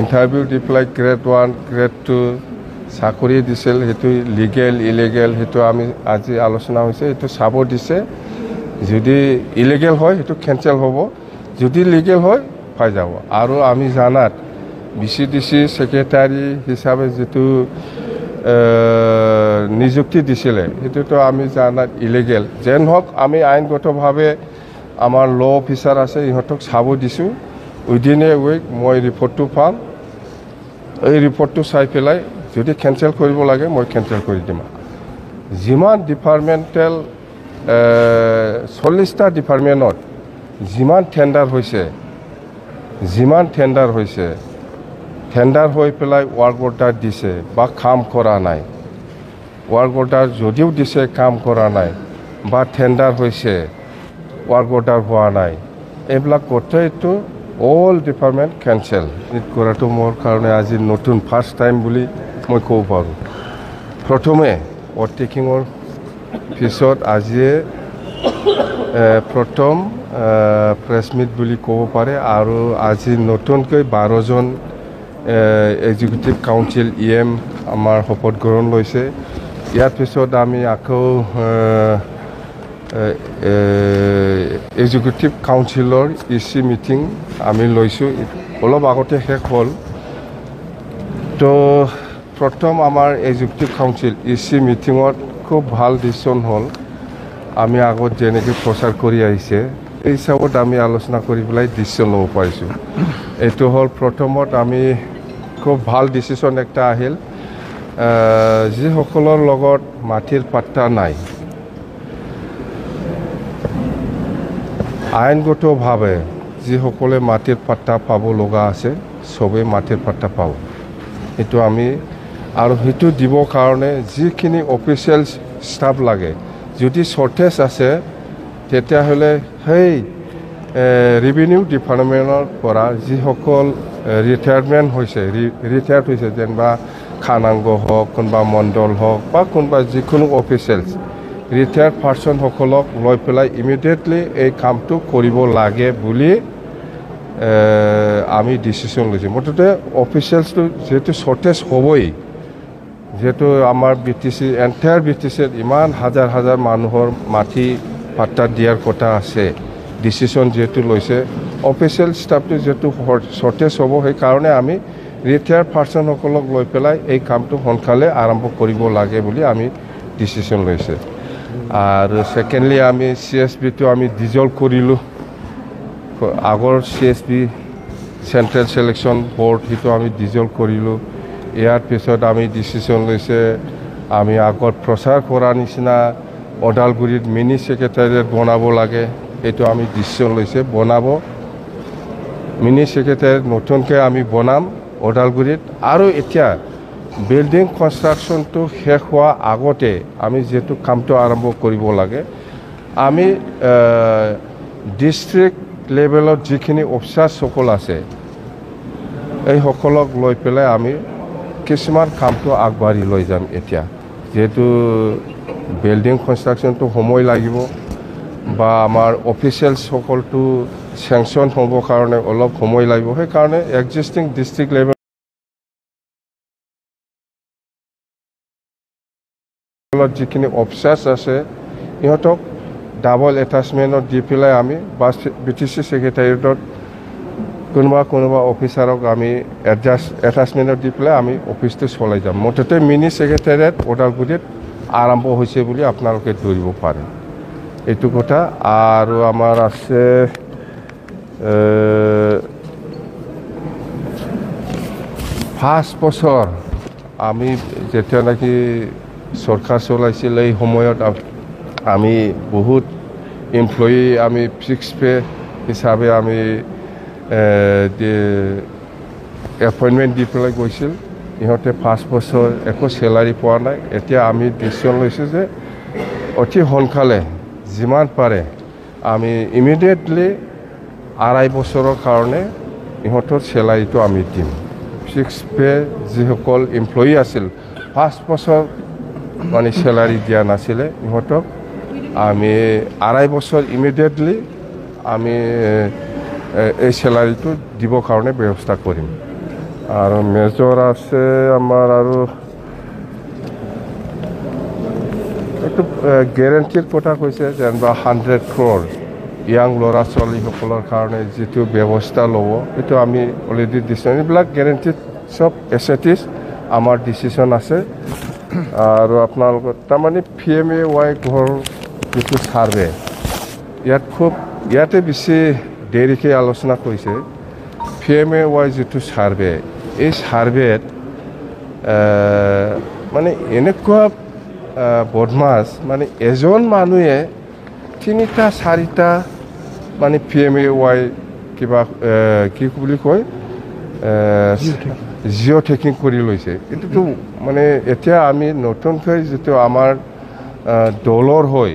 interview দি পেলাই grade 1 grade 2 চাকৰি দিছিল সেইটো লিগেল ইলিগেল সেইটো আমি আজি আলোচনা হৈছে এইটো চাব দিছে যদি ইলিগেল হয় সেইটো কেনচেল হ'ব যদি লিগেল হয় পাই যাব আৰু আমি জানাত বিচিডিসি সেক্রেটারি হিসাবে যেটো নিযুক্তি দিছিলে সেটো আমি জানাত ইলিগেল যেন হোক আমি আইনগতভাৱে আমাৰ ল অফিসার আছে ইহঁতক চাব দিছো উইদিন এ উইক মই রিপোর্টটো পাম এই রিপোর্টটো চাই পেলাই যদি কেনসেল কৰিব লাগে মই কেনসেল কৰি দিম যিমান ডিপার্টমেন্টাল 40টা ডিপার্টমেন্টত যিমান টেন্ডার হৈছে টেন্ডার হৈ পেলাই ওয়ার্ক অর্ডার দিছে বা কাম করা নাই ওয়ার্ক অর্ডার যদিও দিছে কাম করা নাই বা টেন্ডার হৈছে ওয়ার্ক অর্ডার হওয়া নাই এইবিলাক গোটেইটো অল ডিপার্টমেন্ট কেনসেল কৰাটো মোৰ কাৰণে আজি নতুন ফাৰ্স্ট টাইম বুলি মই ক'ব পাৰোঁ প্ৰথমে অটেকিঙৰ পিছত আজি প্ৰথম প্ৰেছ মিট বুলি ক'ব পাৰে আৰু আজি নতুনকৈ 12 জন এক্সিকিউটিভ কাউন্সিল ইএম আমাৰ শপত গ্ৰহণ লৈছে ইয়াৰ পিছত আমি আকৌ এক্সিকিউটিভ কাউন্সিলৰ ইসি মিটিং আমি লৈছো অলপ আগতে শেষ হ'ল তো প্ৰথম আমাৰ এক্সিকিউটিভ কাউন্সিল ইসি মিটিঙত খুব ভাল ডিসিশন হ'ল আমি আগত যেনেকৈ প্ৰচাৰ কৰি আহিছে এই হিচাপত আমি আলোচনা কৰি পেলাই ডিসিশন ল'ব পাৰিছোঁ এইটো হ'ল প্ৰথমত আমি খুব ভাল ডিসিশন একটা আহিল যিসকলৰ লগত মাটিৰ পাট্টা নাই আইনগতভাৱে যিসকলে মাটিৰ পাট্টা পাব লগা আছে সবে মাটিৰ পাট্টা পাব এইটো আমি আৰু সেইটো দিব কাৰণে যিখিনি অফিচিয়েল ষ্টাফ লাগে যদি শৰ্টেজ আছে তেতিয়াহ'লে সেই ৰেভিনিউ ডিপাৰ্টমেণ্টৰ পৰা যিসকল ৰিটায়াৰমেণ্ট হৈছে ৰিটায়াৰ্ড হৈছে যেনিবা খানাংগ হওক কোনোবা মণ্ডল হওক বা কোনোবা যিকোনো অফিচিয়েলছ ৰিটায়াৰ্ড পাৰ্চনসকলক লৈ পেলাই ইমিডিয়েটলি এই কামটো কৰিব লাগে বুলি আমি ডিচিশ্যন লৈছোঁ মুঠতে অফিচিয়েলছটো যিহেতু শ্বৰ্টেজ হ'বই যেহেতু আমাৰ বিটিসি এন্টায়াৰ বিটিসিত ইমান হাজাৰ হাজাৰ মানুহৰ মাটি পাট্টা দিয়াৰ কথা আছে ডিসিশন যেহেতু লৈছে অফিচিয়েল ষ্টাফটো যেহেতু শ্বৰ্টেজ হ'ব সেইকাৰণে আমি ৰিটায়াৰ্ড পাৰ্চনসকলক লৈ পেলাই এই কামটো সোনকালে আৰম্ভ কৰিব লাগে বুলি আমি ডিসিশন লৈছে আৰু সেকেন্ডলি আমি সিএসবিটো আমি ডিজলভ কৰিলোঁ আগৰ সিএসবি চেন্ট্ৰেল সিলেকশন বোৰ্ড সেইটো আমি ডিজলভ কৰিলোঁ ইয়াৰ পিছত আমি ডিসিশন লৈছে আমি আগত প্ৰচাৰ কৰা নিচিনা ওদালগুৰিত মিনি সেক্ৰেটাৰিয়েট বনাব লাগে এইটো আমি ডিসিশন লৈছে বনাব মিনি সেক্ৰেটাৰিয়েট নতুনকৈ আমি বনাম ওদালগুৰিত আৰু এতিয়া বিল্ডিং কনষ্ট্ৰাকশ্যনটো শেষ হোৱা আগতে আমি যেটো কামটো আৰম্ভ কৰিব লাগে আমি ডিস্ট্ৰিক্ট লেভেলত যিখিনি অফিচাৰসকল আছে এই সকলক লৈ পেলাই আমি কিছুমান কামটো আগবাঢ়ি লৈ যাম এতিয়া যেহেতু বিল্ডিং কনষ্ট্ৰাকশ্যনটো সময় লাগিব বা আমাৰ অফিচিয়েলছ সকলটো স্যাংচন হ'বৰ কাৰণে অলপ সময় লাগিব সেইকাৰণে এক্সিষ্টিং ডিস্ট্ৰিক্ট লেভেলত যিখিনি অফিচাৰ্ছ আছে ইহঁতক ডাবল এটাচমেণ্টত দি পেলাই আমি বা বিটিসি সেক্ৰেটাৰিয়েটত কোনোবা অফিচাৰক আমি এটাচমেণ্টত দি পেলাই আমি অফিচটো চলাই যাম মুঠতে মিনি সেক্ৰেটাৰিয়েট ওদালগুৰিত আৰম্ভ হৈছে বুলি আপোনালোকে ধৰিব পাৰে এইটো কথা আৰু আমাৰ আছে 5 বছৰ আমি যেতিয়া নাকি সরকার চলাইছিল এই সময়ত আমি বহুত এমপ্লয়ি আমি ফিক্স পে হিসাবে আমি এপইন্টমেন্ট দি পেলাই গৈছিল ইহঁতে 5 বছৰ একো স্যালাৰি পোৱা নাই এতিয়া আমি ডিসিশন লৈছোঁ যে অতি সোনকালে যিমান পাৰে আমি ইমিডিয়েটলি 2.5 বছৰৰ কাৰণে ইহঁতৰ স্যালাৰিটো আমি দিম ফিক্স পে যিসকল এমপ্লয়ি আছিল 5 বছৰ মানে স্যালাৰি দিয়া নাছিলে ইহঁতক আমি 2.5 বছৰ ইমিডিয়েটলি আমি এই স্যালাৰিটো দিব কাৰণে ব্যৱস্থা কৰিম আৰু মেজৰ আছে আমাৰ আৰু এইটো গেৰেণ্টিৰ কথা কৈছে যেনিবা 100 crore ইয়াং ল'ৰা ছোৱালীসকলৰ কাৰণে যিটো ব্যৱস্থা ল'ব এইটো আমি অলৰেডি দিছোঁ এইবিলাক গেৰেণ্টিড চব এছেটিছ আমাৰ ডিচিশ্যন আছে আৰু আপোনালোকৰ তাৰমানে PMAY ঘৰ যিটো ছাৰ্ভে ইয়াতে বেছি দেৰিকৈ আলোচনা কৰিছে PMAY যিটো ছাৰ্ভে এই ছাৰ্ভেত মানে এনেকুৱা বদমাছ মানে এজন মানুহে 3টা 4টা মানে PMAY কিবা কি বুলি কয় জিঅ' টেকিং কৰি লৈছে এইটোতো মানে এতিয়া আমি নতুনকৈ যিটো আমাৰ দলৰ হয়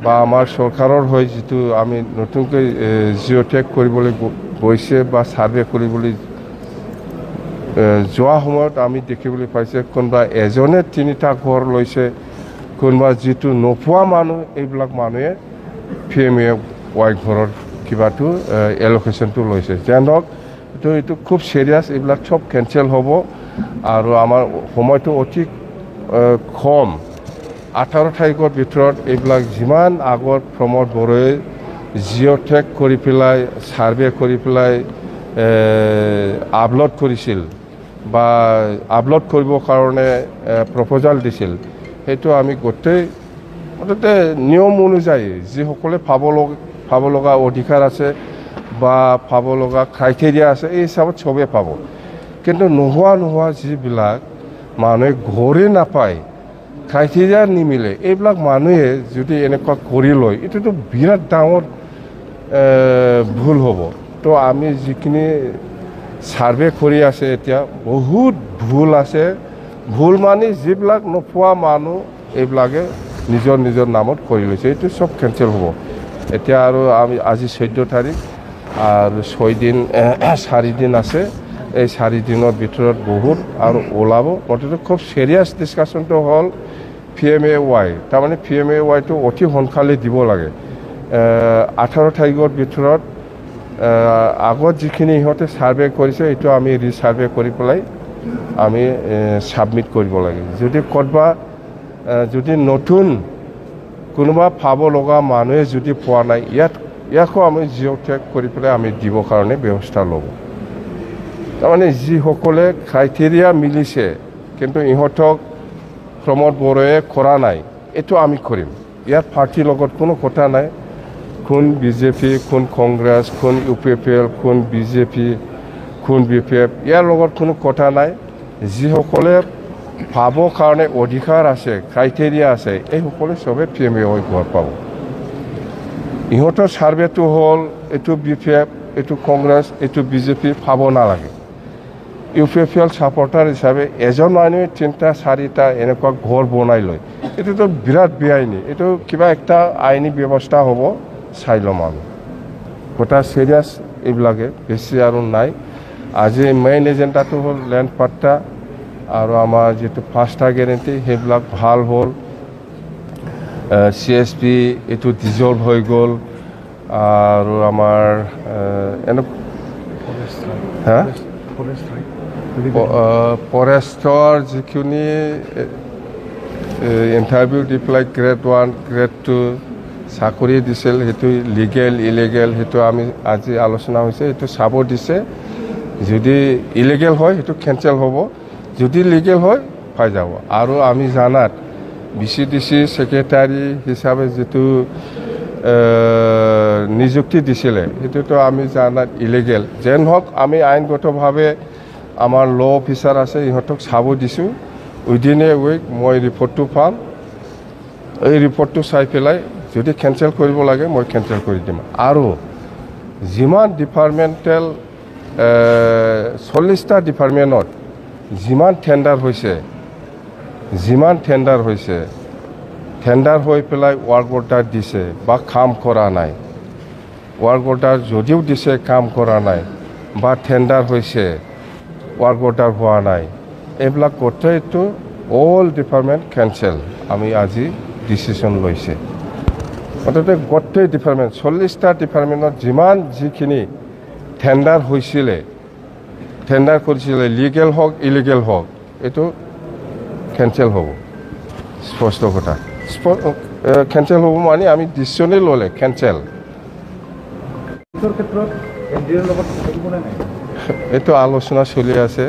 বা আমাৰ চৰকাৰৰ হয় যিটো আমি নতুনকৈ জিঅ' টেক কৰিবলৈ গৈছে বা ছাৰ্ভে কৰিবলৈ যোৱা সময়ত আমি দেখিবলৈ পাইছে কোনোবা এজনে 3টা ঘৰ লৈছে কোনোবা যিটো নোপোৱা মানুহ এইবিলাক মানুহে PMAY ঘৰৰ কিবাটো এলোকেশ্যনটো লৈছে যেন হওক এইটো খুব চিৰিয়াছ এইবিলাক চব কেঞ্চেল হ'ব আৰু আমাৰ সময়টো অতি কম 18 তাৰিখৰ ভিতৰত এইবিলাক যিমান আগত প্ৰমোদ বড়োৱে জিঅ' টেক কৰি পেলাই ছাৰ্ভে কৰি পেলাই আপলোড কৰিছিল বা আপলোড কৰিবৰ কাৰণে প্ৰপ'জাল দিছিল সেইটো আমি গোটেই মুঠতে নিয়ম অনুযায়ী যিসকলে পাব লগা অধিকাৰ আছে বা পাব লগা ক্ৰাইটেৰিয়া আছে এই হিচাপত চবেই পাব কিন্তু নোহোৱা যিবিলাক মানুহে ঘৰে নাপায় ক্ৰাইটেৰিয়া নিমিলে এইবিলাক মানুহে যদি এনেকুৱা কৰি লয় এইটোতো বিৰাট ডাঙৰ ভুল হ'ব তো আমি যিখিনি ছাৰ্ভে কৰি আছে এতিয়া বহুত ভুল আছে ভুল মানে যিবিলাক নোপোৱা মানুহ এইবিলাকে নিজৰ নামত কৰি লৈছে এইটো চব কেঞ্চেল হ'ব এতিয়া আৰু আমি আজি 14 তাৰিখ আৰু 4 দিন আছে এই 4 দিনৰ ভিতৰত বহুত আৰু ওলাব মুঠতে খুব চিৰিয়াছ ডিছকাশ্যনটো হ'ল PMAY তাৰমানে PMAYটো অতি সোনকালে দিব লাগে 18 তাৰিখৰ ভিতৰত আগত যিখিনি ইহঁতে ছাৰ্ভে কৰিছে এইটো আমি ৰিছাৰ্ভে কৰি পেলাই আমি ছাবমিট কৰিব লাগে যদি ক'ৰবাত যদি নতুন কোনোবা পাব লগা মানুহে যদি পোৱা নাই ইয়াকো আমি জিঅ' টেক কৰি পেলাই আমি দিবৰ কাৰণে ব্যৱস্থা ল'ব তাৰমানে যিসকলে ক্ৰাইটেৰিয়া মিলিছে কিন্তু ইহঁতক প্ৰমোদ বড়োৱে কৰা নাই এইটো আমি কৰিম ইয়াত পাৰ্টিৰ লগত কোনো কথা নাই কোন BJP কোন কংগ্ৰেছ কোন UPPL কোন BJP কোন BPF ইয়াৰ লগত কোনো কথা নাই যিসকলে পাব কাৰণে অধিকাৰ আছে ক্ৰাইটেৰিয়া আছে এইসকলে চবে PMAY ঘৰ পাব ইহঁতৰ ছাৰ্ভেটো হ'ল এইটো BPF এইটো কংগ্ৰেছ এইটো BJP পাব নালাগে UPPL ছাপৰ্টাৰ হিচাপে এজন মানুহে 3টা 4টা এনেকুৱা ঘৰ বনাই লয় এইটোতো বিৰাট বেআইনী এইটো কিবা একটা আইনী ব্যৱস্থা হ'ব চাই ল'ম আমি গোটা চিৰিয়াছ এইবিলাকে বেছি আৰু নাই আজি মেইন এজেণ্ডাটো হ'ল লেণ্ড পাট্টা আৰু আমাৰ যিটো 5টা গেৰেণ্টি সেইবিলাক ভাল হ'ল CSP এইটো ডিজলভ হৈ গ'ল আৰু আমাৰ ফৰেষ্টৰ যিখিনি ইণ্টাৰভিউ দি পেলাই গ্ৰেড 1 গ্ৰেড 2 চাকৰি দিছিল সেইটো লিগেল ইলিগেল সেইটো আমি আজি আলোচনা হৈছে সেইটো চাব দিছে যদি ইলিগেল হয় সেইটো কেঞ্চেল হ'ব যদি লিগেল হয় পাই যাব আৰু আমি জানাত BCDC সেক্ৰেটাৰী হিচাপে যিটো নিযুক্তি দিছিলে সেইটোতো আমি জানাত ইলিগেল যেন হওক আমি আইনগতভাৱে আমাৰ ল অফিচাৰ আছে ইহঁতক চাব দিছোঁ উইদিন এ উইক মই ৰিপৰ্টটো পাম এই ৰিপৰ্টটো চাই পেলাই যদি কেঞ্চেল কৰিব লাগে মই কেঞ্চেল কৰি দিম আৰু যিমান ডিপাৰ্টমেণ্টেল 40টা ডিপাৰ্টমেণ্টত যিমান টেণ্ডাৰ হৈছে টেণ্ডাৰ হৈ পেলাই ৱাৰ্ক অৰ্ডাৰ দিছে বা কাম কৰা নাই ৱাৰ্ক অৰ্ডাৰ যদিও দিছে কাম কৰা নাই বা টেণ্ডাৰ হৈছে ৱাৰ্ক অৰ্ডাৰ হোৱা নাই এইবিলাক গোটেইটো অল ডিপাৰ্টমেণ্ট কেঞ্চেল আমি আজি ডিচিশ্যন লৈছে মুঠতে গোটেই ডিপাৰ্টমেণ্ট 40টা ডিপাৰ্টমেণ্টত যিখিনি টেণ্ডাৰ হৈছিলে টেণ্ডাৰ কৰিছিলে লিগেল হওক ইলিগেল হওক এইটো কেঞ্চেল হ'ব স্পষ্ট কথা কেঞ্চেল হ'ব মানে আমি ডিচিশ্যনেই ল'লে কেঞ্চেল এইটো আলোচনা চলি আছে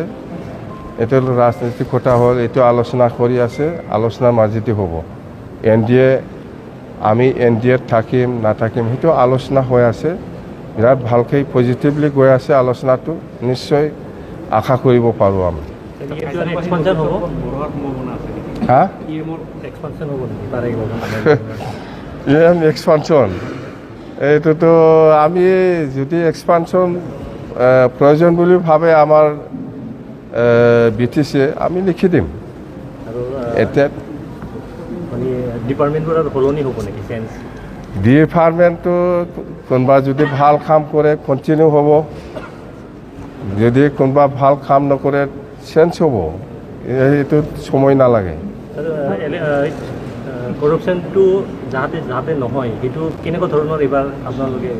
এইটো ৰাজনৈতিক কথা হ'ল এইটো আলোচনা কৰি আছে আলোচনাৰ মাজেদি হ'ব আমি এন ডি এত থাকিম নাথাকিম সেইটো আলোচনা হৈ আছে বিৰাট ভালকৈ পজিটিভলি গৈ আছে আলোচনাটো নিশ্চয় আশা কৰিব পাৰোঁ আমি হা এক্সপানশ্যন এইটোতো আমি যদি এক্সপানশ্যন প্ৰয়োজন বুলি ভাবে আমাৰ BTC আমি লিখি দিম এতিয়া ডিপাৰ্টমেণ্টটো কোনোবা যদি ভাল কাম কৰে কণ্টিনিউ হ'ব যদি কোনোবা ভাল কাম নকৰে চেঞ্জ হ'ব এইটো সময় নালাগে কৰপশ্যনটো যাতে নহয় সেইটো কেনেকুৱা ধৰণৰ এইবাৰ আপোনালোকে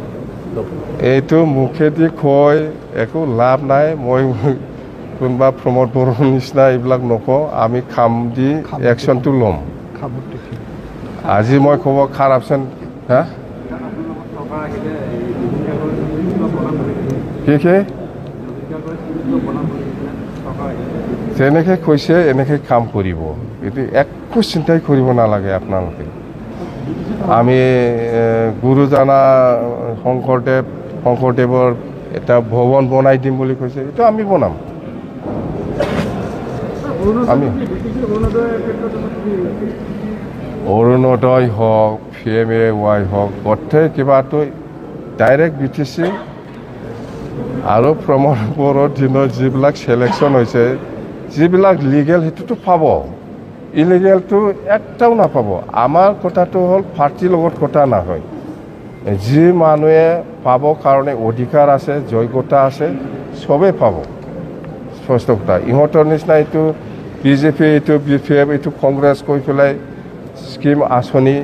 এইটো মুখেদি কয় একো লাভ নাই মই কোনোবা প্ৰমোদ বড়োৰ নিচিনা এইবিলাক নকওঁ আমি খাম দি একশ্যনটো ল'ম আজি মই ক'ব কাৰাপশ্যন হা কি যেনেকৈ কৈছে এনেকৈ কাম কৰিব এইটো একো চিন্তাই কৰিব নালাগে আপোনালোকে আমি গুৰুজনা শংকৰদেৱৰ এটা ভৱন বনাই দিম বুলি কৈছে এইটো আমি বনাম আমি অৰুণোদয় হওক PMAY হওক গোটেই কিবাটো ডাইৰেক্ট BTC আৰু প্ৰমোদ বড়োৰ দিনত যিবিলাক চিলেকশ্যন হৈছে যিবিলাক লিগেল সেইটোতো পাব ইলিগেলটো একটাও নাপাব আমাৰ কথাটো হ'ল পাৰ্টিৰ লগত কথা নহয় যি মানুহে পাব কাৰণে অধিকাৰ আছে যোগ্যতা আছে চবেই পাব স্পষ্ট কথা ইহঁতৰ নিচিনা এইটো BJP এইটো BPF এইটো কংগ্ৰেছ কৈ পেলাই স্কিম আঁচনি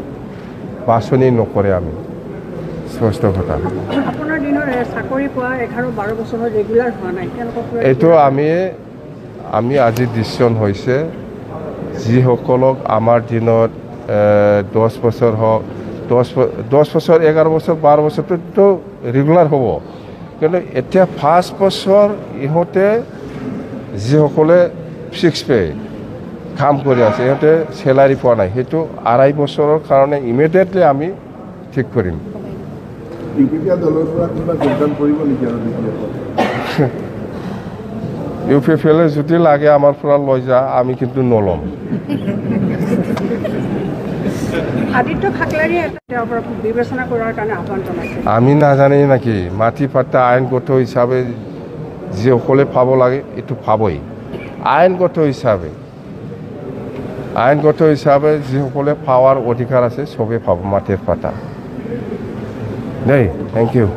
বাছনি নকৰে আমি স্পষ্ট কথা এইটো আমি আজি ডিচিশ্যন হৈছে যিসকলক আমাৰ দিনত 10 বছৰ হওক 10 বছৰ 11 বছৰ 12 বছৰটো ৰেগুলাৰ হ'ব কিন্তু এতিয়া 5 বছৰ ইহঁতে যিসকলে ফিক্স পে কাম কৰি আছে ইহঁতে চেলাৰী পোৱা নাই সেইটো 2.5 বছৰৰ কাৰণে ইমিডিয়েটলি আমি ঠিক কৰিম UPPL যদি লাগে আমাৰ পৰা লৈ যা আমি কিন্তু নল'ম আমি নাজানি নাকি মাটি পাট্টা আইনগত হিচাপে যিসকলে পাব লাগে এইটো পাবই আইনগত হিচাপে যিসকলে পাৱাৰ অধিকাৰ আছে চবেই পাব মাটিৰ পাট্টা দেই থেংক ইউ